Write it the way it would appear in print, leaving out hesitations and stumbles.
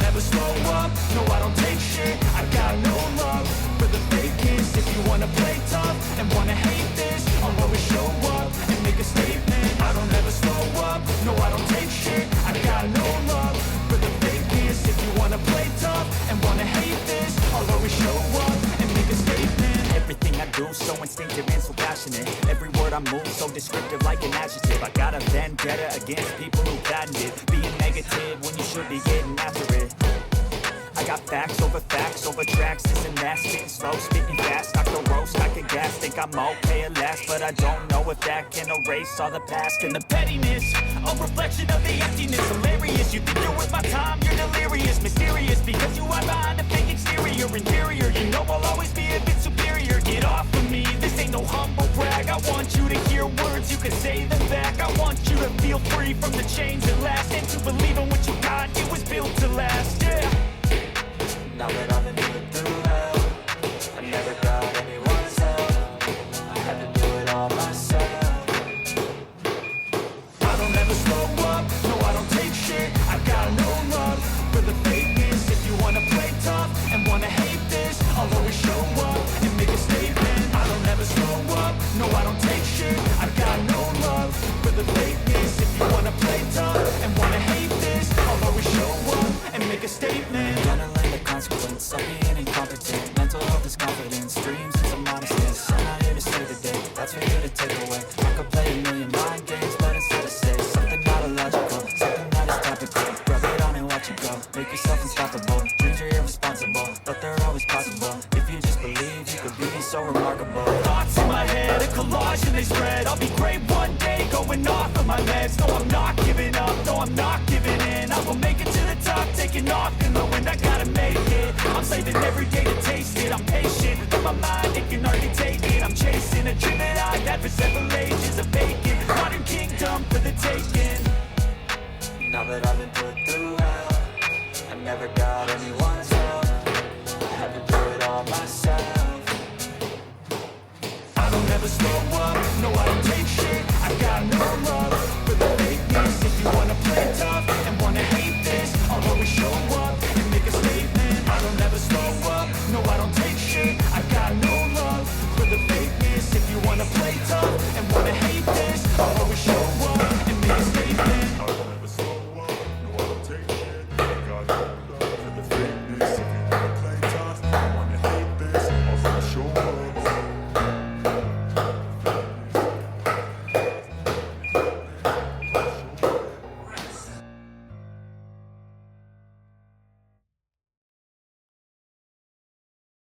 never slow up, no I don't take shit. I got no love for the fakeness. If you wanna play tough and wanna hate this, I'll always show up and make a statement. I don't ever slow up, no I don't take shit. I got no love for the fakeness. If you wanna play tough and wanna hate this, I'll always show up and make a statement. Everything I do so instinctive and so passionate. Every word I move so descriptive like an adjective. I got a vendetta against people who patented being negative when you should be getting after it. I got facts over tracks, this and that, spitting slow, spitting fast, I can roast, I can gas, think I'm okay at last, but I don't know if that can erase all the past. And the pettiness, a reflection of the emptiness, hilarious, you think you're worth my time, you're delirious, mysterious, because you are behind a fake exterior, interior, you know I'll always be a bit superior, get off of me, this ain't no humble brag, I want you to hear words, you can say them back, I want you to feel free from the chains that last, and to believe in what you got, it was built to last, yeah. Now that I've been through hell, I never got anyone's help. I had to do it all myself. I don't ever slow up, no I don't take shit. I got no love for the fakeness. If you wanna play tough and wanna hate this, I'll always show up and make a statement. I don't ever slow up, no I don't take shit. I got no love for the fakeness. If you wanna play tough and wanna hate this, I'll always show up and make a statement. Consequence of being incompetent. Mental health is confidence, dreams and some honestness. I'm not here to save the day, that's for you to take away. I could play a million mind games, but instead I say something not illogical, something that is topical. Rub it on and watch it go, make yourself unstoppable. Dreams are irresponsible, but they're always possible. If you just believe, you could be so remarkable. Thoughts in my head, a collage and they spread. I'll be great one day, going off of my meds. No, I'm not giving up, no, I'm not giving in. I will make it to the top, taking off in the wind, I gotta make it. I'm saving every day to taste it. I'm patient, but my mind, it can hardly take it. I'm chasing a dream that I've had for several ages. A vacant, modern kingdom for the taking. Now that I've been put through hell, I never got anyone's help. I had to do it all myself. I don't ever slow up, no I don't take shit. I got no love